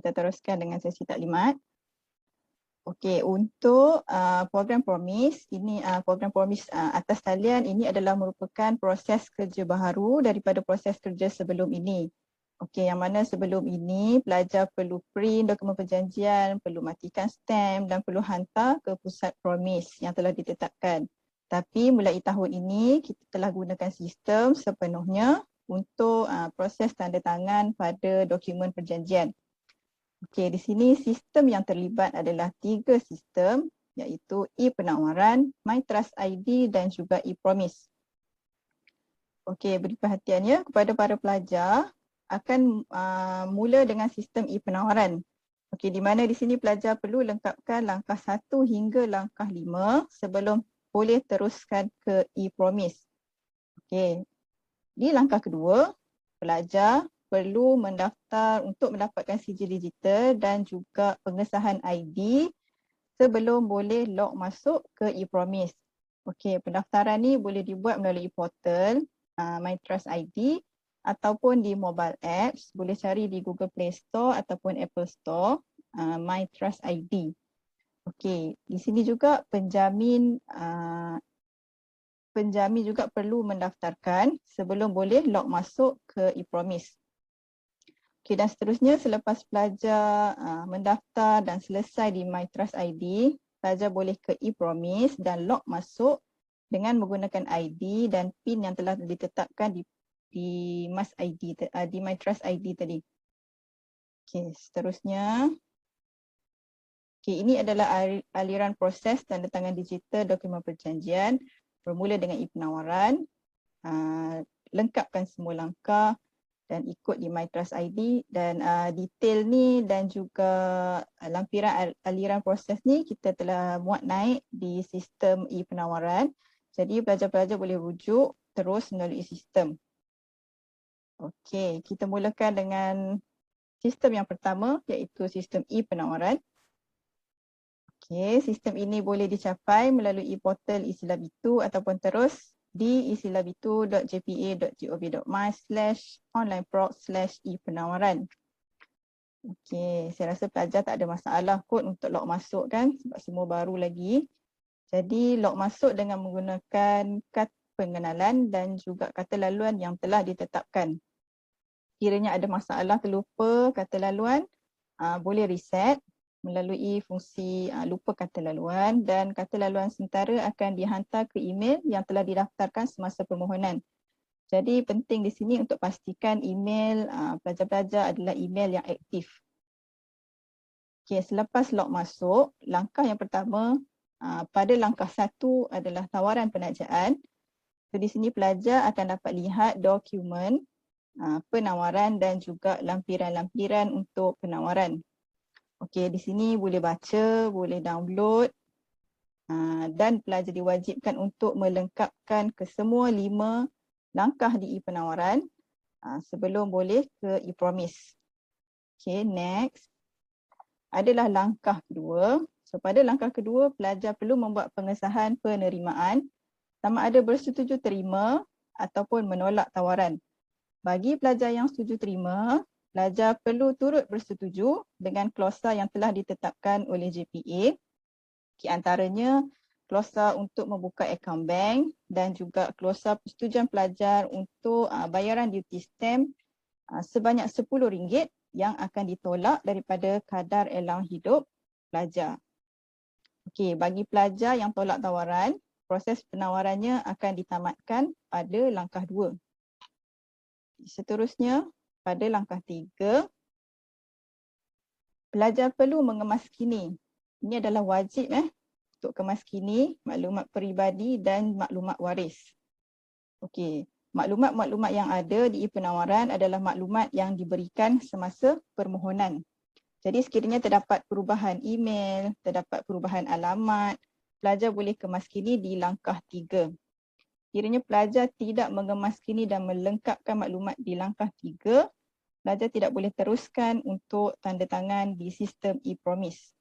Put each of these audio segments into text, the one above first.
Kita teruskan dengan sesi taklimat. Okey, untuk program Promise, ini program Promise atas talian ini adalah merupakan proses kerja baharu daripada proses kerja sebelum ini. Okey, yang mana sebelum ini pelajar perlu print dokumen perjanjian, perlu matikan stamp dan perlu hantar ke pusat Promise yang telah ditetapkan. Tapi mulai tahun ini kita telah gunakan sistem sepenuhnya untuk proses tanda tangan pada dokumen perjanjian. Okey, di sini sistem yang terlibat adalah 3 sistem, iaitu e-penawaran, MyTrust ID dan juga e-Promise. Okey, beri perhatian ya kepada para pelajar akan mula dengan sistem e-penawaran. Okey, di mana di sini pelajar perlu lengkapkan langkah 1 hingga langkah 5 sebelum boleh teruskan ke e-Promise. Okey, di langkah kedua, pelajar perlu mendaftar untuk mendapatkan sijil digital dan juga pengesahan ID sebelum boleh log masuk ke e-Promise. Okey, pendaftaran ni boleh dibuat melalui portal MyTrust ID ataupun di mobile apps, boleh cari di Google Play Store ataupun Apple Store MyTrust ID. Okey, di sini juga penjamin juga perlu mendaftarkan sebelum boleh log masuk ke e-Promise. Okey, dan seterusnya selepas pelajar mendaftar dan selesai di MyTrust ID, pelajar boleh ke e-Promise dan log masuk dengan menggunakan ID dan PIN yang telah ditetapkan di MyTrust ID tadi. Okey, seterusnya. Okey, ini adalah aliran proses tanda tangan digital dokumen perjanjian bermula dengan e-penawaran. Lengkapkan semua langkah dan ikut di MyTrust ID dan detail ni dan juga lampiran aliran proses ni kita telah muat naik di sistem e-penawaran. Jadi pelajar-pelajar boleh rujuk terus melalui sistem. Okey, kita mulakan dengan sistem yang pertama iaitu sistem e-penawaran. Okey, sistem ini boleh dicapai melalui portal Isilabitu ataupun terus di isilabitu.jpa.go.my/onlineproc/e-penawaran. Okey, saya rasa pelajar tak ada masalah kot untuk log masuk kan sebab semua baru lagi. Jadi log masuk dengan menggunakan kad pengenalan dan juga kata laluan yang telah ditetapkan. Kiranya ada masalah terlupa kata laluan, boleh reset melalui fungsi lupa kata laluan dan kata laluan sementara akan dihantar ke email yang telah didaftarkan semasa permohonan. Jadi penting di sini untuk pastikan email pelajar-pelajar adalah email yang aktif. Okey, selepas log masuk, langkah yang pertama pada langkah 1 adalah tawaran penajaan. So, di sini pelajar akan dapat lihat dokumen penawaran dan juga lampiran-lampiran untuk penawaran. Okey, di sini boleh baca, boleh download dan pelajar diwajibkan untuk melengkapkan kesemua 5 langkah di e-penawaran sebelum boleh ke e-Promise. Okey, next adalah langkah kedua. So, pada langkah kedua, pelajar perlu membuat pengesahan penerimaan sama ada bersetuju terima ataupun menolak tawaran. Bagi pelajar yang setuju terima, pelajar perlu turut bersetuju dengan klausa yang telah ditetapkan oleh JPA. Di antaranya klausa untuk membuka akaun bank dan juga klausa persetujuan pelajar untuk bayaran duty stamp sebanyak RM10 yang akan ditolak daripada kadar allowance hidup pelajar. Okey, bagi pelajar yang tolak tawaran, proses penawarannya akan ditamatkan pada langkah 2. Seterusnya, pada langkah 3, pelajar perlu mengemaskini. Ini adalah wajib untuk kemaskini maklumat peribadi dan maklumat waris. Okey, maklumat-maklumat yang ada di e-penawaran adalah maklumat yang diberikan semasa permohonan. Jadi sekiranya terdapat perubahan email, terdapat perubahan alamat, pelajar boleh kemaskini di langkah 3. Kiranya pelajar tidak mengemaskini dan melengkapkan maklumat di langkah 3, pelajar tidak boleh teruskan untuk tanda tangan di sistem e-Promise.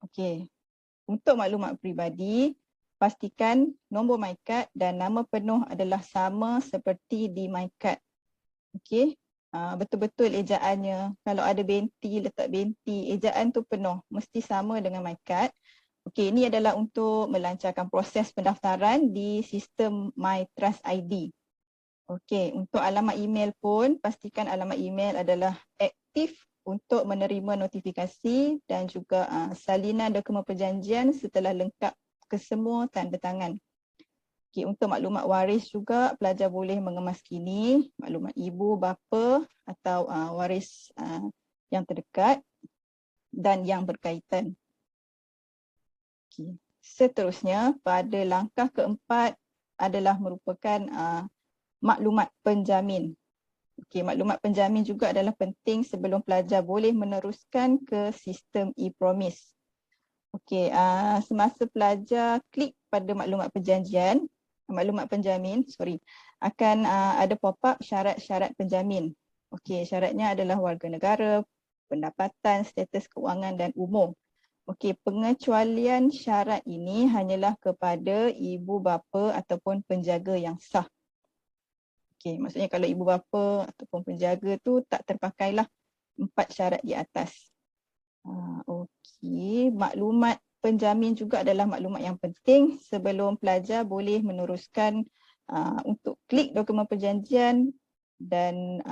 Okey, untuk maklumat peribadi, pastikan nombor MyCard dan nama penuh adalah sama seperti di MyCard. Okey, betul-betul ejaannya. Kalau ada binti, letak binti, ejaan tu penuh. Mesti sama dengan MyKad. Okey, ini adalah untuk melancarkan proses pendaftaran di sistem MyTrust ID. Okey, untuk alamat email pun, pastikan alamat email adalah aktif untuk menerima notifikasi dan juga salinan dokumen perjanjian setelah lengkap kesemua tanda tangan. Okey, untuk maklumat waris juga, pelajar boleh mengemas kini maklumat ibu, bapa atau waris yang terdekat dan yang berkaitan. Okay. Seterusnya, pada langkah keempat adalah merupakan maklumat penjamin. Okey, maklumat penjamin juga adalah penting sebelum pelajar boleh meneruskan ke sistem e-promise. Okey, semasa pelajar klik pada maklumat penjamin, akan ada pop-up syarat-syarat penjamin. Okey, syaratnya adalah warga negara, pendapatan, status kewangan dan umur. Okey, pengecualian syarat ini hanyalah kepada ibu bapa ataupun penjaga yang sah. Okey, maksudnya kalau ibu bapa ataupun penjaga tu tak terpakailah 4 syarat di atas. Okey, maklumat penjamin juga adalah maklumat yang penting sebelum pelajar boleh meneruskan untuk klik dokumen perjanjian dan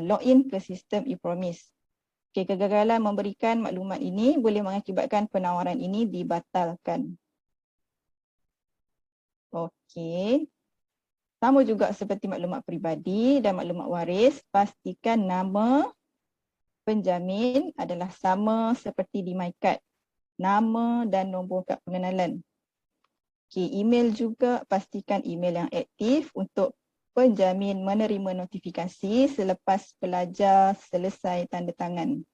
login ke sistem e-promise. Okay, kegagalan memberikan maklumat ini boleh mengakibatkan penawaran ini dibatalkan. Okey. Sama juga seperti maklumat peribadi dan maklumat waris, pastikan nama penjamin adalah sama seperti di MyKad. Nama dan nombor kad pengenalan. Okey, email juga pastikan email yang aktif untuk penjamin menerima notifikasi selepas pelajar selesai tanda tangan.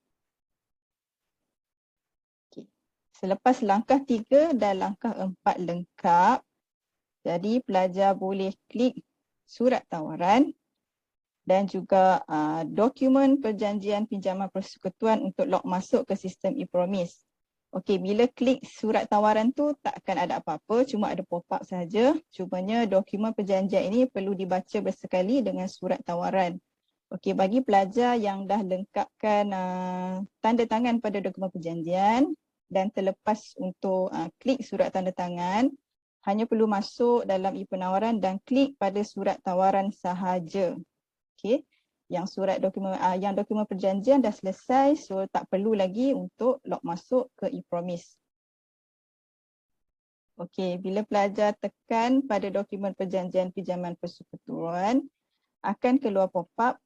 Okay. Selepas langkah 3 dan langkah 4 lengkap, jadi pelajar boleh klik surat tawaran dan juga dokumen perjanjian pinjaman persekutuan untuk log masuk ke sistem e-promise. Okey, bila klik surat tawaran tu tak akan ada apa-apa, cuma ada pop-up saja. Cumanya dokumen perjanjian ini perlu dibaca bersekali dengan surat tawaran. Okey, bagi pelajar yang dah lengkapkan tanda tangan pada dokumen perjanjian dan terlepas untuk klik surat tanda tangan, hanya perlu masuk dalam e-penawaran dan klik pada surat tawaran sahaja. Okey. Yang dokumen perjanjian dah selesai, so tak perlu lagi untuk log masuk ke e-promise. Okey, bila pelajar tekan pada dokumen perjanjian pinjaman persekutuan, akan keluar pop-up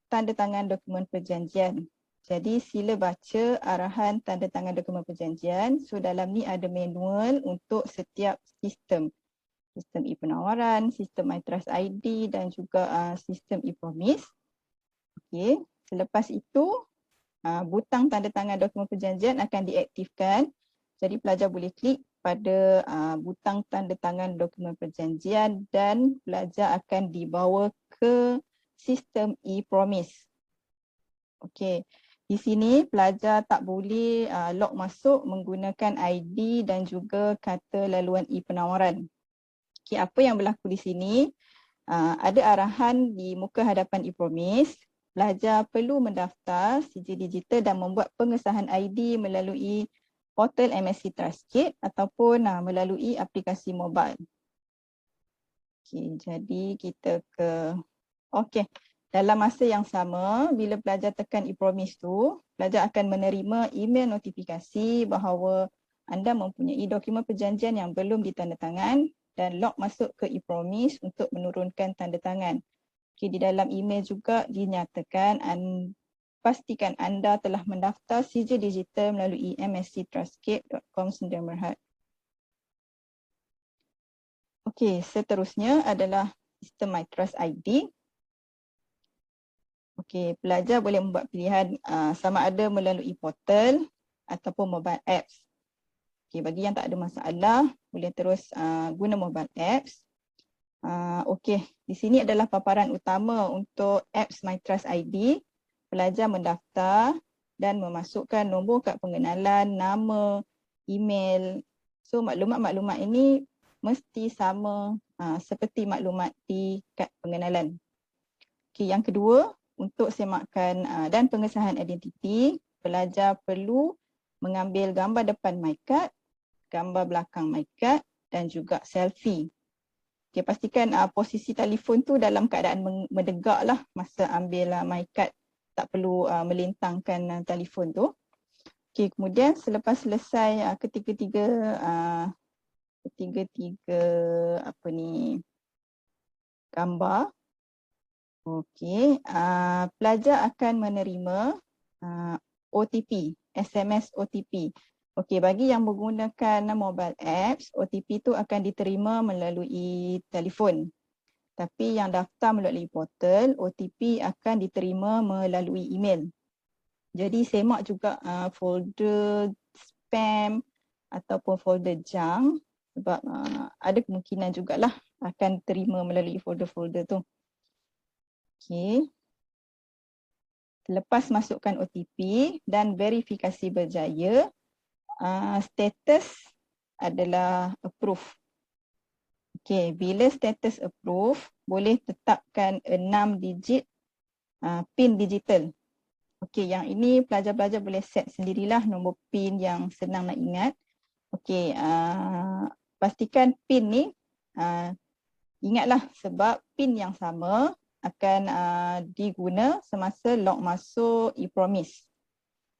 tanda tangan dokumen perjanjian. Jadi sila baca arahan tanda tangan dokumen perjanjian. So dalam ni ada manual untuk setiap sistem. Sistem e-penawaran, sistem MyTrust ID dan juga sistem e-promise. Okey, selepas itu butang tanda tangan dokumen perjanjian akan diaktifkan. Jadi pelajar boleh klik pada butang tanda tangan dokumen perjanjian dan pelajar akan dibawa ke sistem e-promise. Okey, di sini pelajar tak boleh log masuk menggunakan ID dan juga kata laluan e-penawaran. Okey, apa yang berlaku di sini? Ada arahan di muka hadapan e-promise. Pelajar perlu mendaftar sijil digital dan membuat pengesahan ID melalui portal MSc Trustkit ataupun melalui aplikasi mobile. Okey, jadi kita okey. Dalam masa yang sama, bila pelajar tekan e-promise tu, pelajar akan menerima email notifikasi bahawa anda mempunyai dokumen perjanjian yang belum ditandatangan dan log masuk ke e-promise untuk menurunkan tanda tangan. Okay, di dalam email juga dinyatakan pastikan anda telah mendaftar sijil digital melalui msctrustkit.com Sdn Bhd. Okey, seterusnya adalah sistem MyTrust ID. Okey, pelajar boleh membuat pilihan sama ada melalui portal ataupun mobile apps. Okey, bagi yang tak ada masalah, boleh terus guna mobile apps. Okey, di sini adalah paparan utama untuk apps MyTrust ID. Pelajar mendaftar dan memasukkan nombor kad pengenalan, nama, email. So maklumat-maklumat ini mesti sama seperti maklumat di kad pengenalan. Okey, yang kedua, untuk semakan dan pengesahan identiti, pelajar perlu mengambil gambar depan MyCard, gambar belakang MyCard dan juga selfie. Okay, pastikan posisi telefon tu dalam keadaan mendegak lah masa ambil MyCard. Tak perlu melintangkan telefon tu. Okay, kemudian selepas selesai ketiga-tiga gambar, okay, pelajar akan menerima OTP, SMS OTP. Okey, bagi yang menggunakan mobile apps, OTP tu akan diterima melalui telefon. Tapi yang daftar melalui portal, OTP akan diterima melalui email. Jadi semak juga folder spam ataupun folder junk sebab ada kemungkinan jugalah akan terima melalui folder-folder tu. Okey. Selepas masukkan OTP dan verifikasi berjaya, status adalah approve. Okey, bila status approve, boleh tetapkan 6 digit PIN digital. Okey, yang ini pelajar-pelajar boleh set sendirilah nombor PIN yang senang nak ingat. Okey, pastikan PIN ni, ingatlah sebab PIN yang sama akan diguna semasa log masuk e-promise.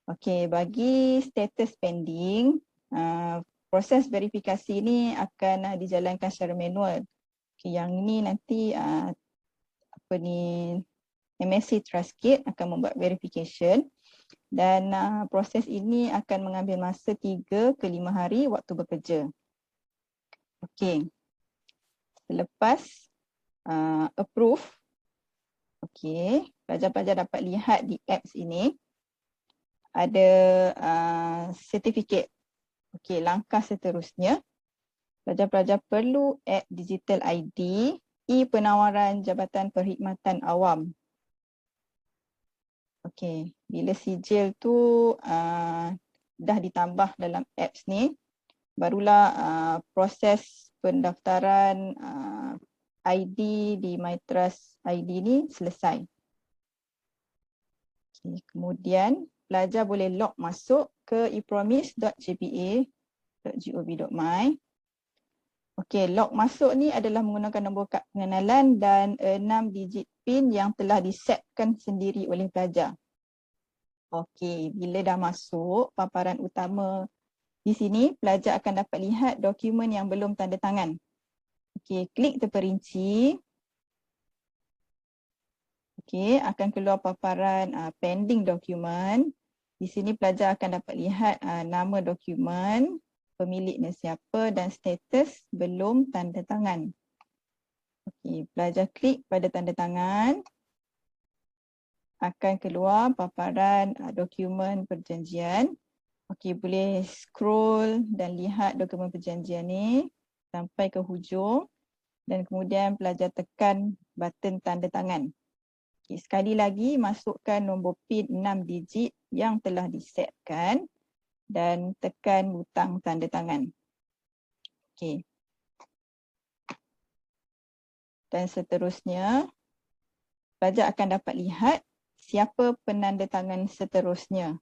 Okey, bagi status pending, proses verifikasi ni akan dijalankan secara manual. Okay, yang ini nanti MSC Trustkit akan membuat verification dan proses ini akan mengambil masa 3 ke 5 hari waktu bekerja. Okey, selepas approve, okey, pelajar-pelajar dapat lihat di apps ini ada sertifikat. Okey, langkah seterusnya, pelajar-pelajar perlu add digital ID, penawaran Jabatan Perkhidmatan Awam. Okey, bila sijil tu dah ditambah dalam apps ni, barulah proses pendaftaran ID di MyTrust ID ni selesai. Okay, kemudian pelajar boleh log masuk ke epromise.jpa.gov.my. Okey, log masuk ni adalah menggunakan nombor kad pengenalan dan 6 digit PIN yang telah disetkan sendiri oleh pelajar. Okey, bila dah masuk paparan utama di sini, pelajar akan dapat lihat dokumen yang belum tanda tangan. Okey, klik terperinci. Okey, akan keluar paparan pending dokumen. Di sini pelajar akan dapat lihat nama dokumen, pemiliknya siapa dan status belum tanda tangan. Okey, pelajar klik pada tanda tangan. Akan keluar paparan dokumen perjanjian. Okey, boleh scroll dan lihat dokumen perjanjian ni sampai ke hujung dan kemudian pelajar tekan button tanda tangan. Okay, sekali lagi masukkan nombor PIN 6 digit yang telah disetkan dan tekan butang tanda tangan. Okay. Dan seterusnya, pelajar akan dapat lihat siapa penanda tangan seterusnya.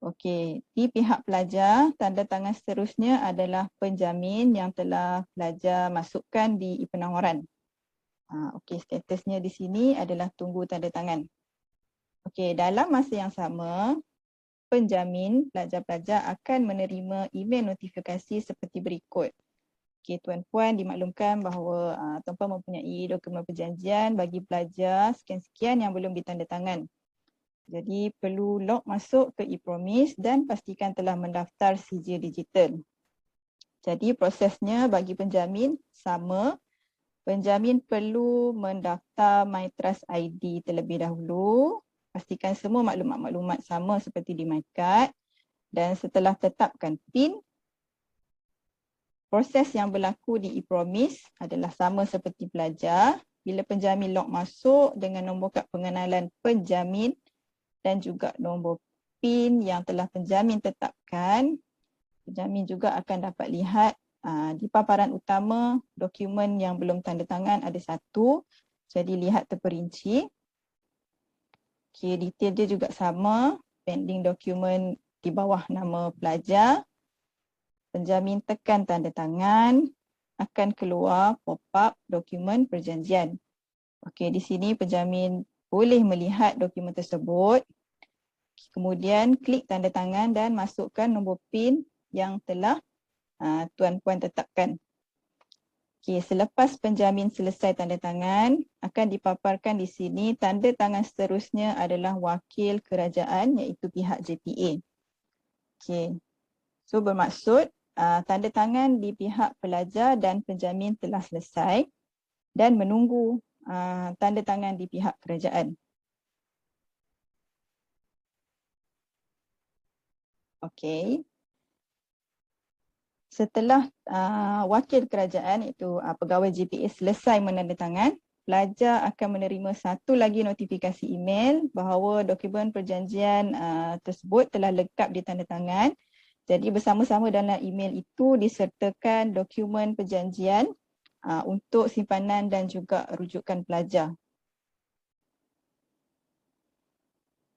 Okey, di pihak pelajar, tanda tangan seterusnya adalah penjamin yang telah pelajar masukkan di e-penawaran. Okey, statusnya di sini adalah tunggu tanda tangan. Okey, dalam masa yang sama, penjamin pelajar-pelajar akan menerima email notifikasi seperti berikut. Okey, tuan-puan dimaklumkan bahawa tuan-puan mempunyai dokumen perjanjian bagi pelajar sekian-sekian yang belum ditandatangan. Jadi perlu log masuk ke ePromise dan pastikan telah mendaftar sijil digital. Jadi prosesnya bagi penjamin sama. Penjamin perlu mendaftar MyTrust ID terlebih dahulu. Pastikan semua maklumat-maklumat sama seperti di MyCard. Dan setelah tetapkan PIN, proses yang berlaku di ePromise adalah sama seperti pelajar. Bila penjamin log masuk dengan nombor kad pengenalan penjamin dan juga nombor PIN yang telah penjamin tetapkan, penjamin juga akan dapat lihat di paparan utama dokumen yang belum tanda tangan ada 1. Jadi lihat terperinci. Okey, detail dia juga sama. Pending dokumen di bawah nama pelajar. Penjamin tekan tanda tangan, akan keluar pop-up dokumen perjanjian. Okey, di sini penjamin boleh melihat dokumen tersebut. Kemudian klik tanda tangan dan masukkan nombor PIN yang telah Tuan Puan tetapkan. Okey, selepas penjamin selesai tanda tangan, akan dipaparkan di sini tanda tangan seterusnya adalah wakil kerajaan iaitu pihak JPA. Okey. So bermaksud tanda tangan di pihak pelajar dan penjamin telah selesai dan menunggu tanda tangan di pihak kerajaan. Okey. Setelah wakil kerajaan iaitu pegawai JPA selesai menandatangan, pelajar akan menerima satu lagi notifikasi email bahawa dokumen perjanjian tersebut telah lengkap ditandatangan. Jadi bersama-sama dalam email itu disertakan dokumen perjanjian untuk simpanan dan juga rujukan pelajar.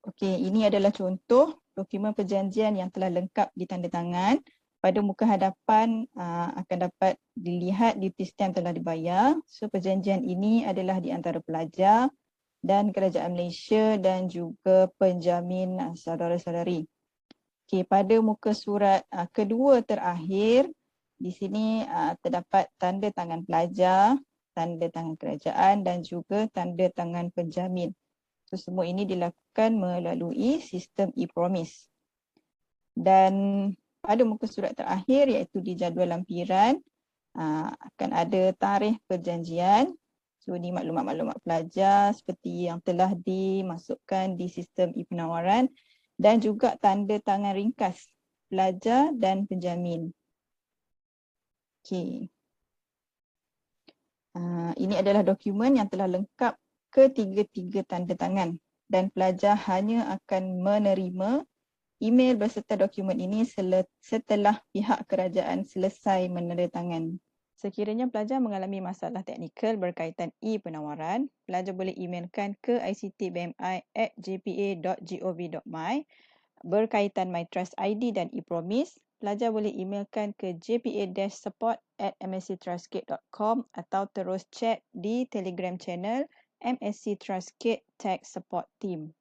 Okey, ini adalah contoh dokumen perjanjian yang telah lengkap ditandatangan. Pada muka hadapan akan dapat dilihat duty stamp telah dibayar. So perjanjian ini adalah di antara pelajar dan kerajaan Malaysia dan juga penjamin saudara-saudari. Okey, pada muka surat kedua terakhir, di sini terdapat tanda tangan pelajar, tanda tangan kerajaan dan juga tanda tangan penjamin. So semua ini dilakukan melalui sistem e-promise. Dan pada muka surat terakhir iaitu di jadual lampiran akan ada tarikh perjanjian. So ini maklumat-maklumat pelajar seperti yang telah dimasukkan di sistem e-penawaran dan juga tanda tangan ringkas pelajar dan penjamin. Okey. Ini adalah dokumen yang telah lengkap ketiga-tiga tanda tangan dan pelajar hanya akan menerima email berserta dokumen ini setelah pihak kerajaan selesai menandatangan. Sekiranya pelajar mengalami masalah teknikal berkaitan e-penawaran, pelajar boleh emailkan ke ictbmi@jpa.gov.my. Berkaitan MyTrust ID dan e-promise, pelajar boleh emailkan ke jpa-support@msctrustgate.com atau terus chat di Telegram channel MSC Trustgate Tech Support Team.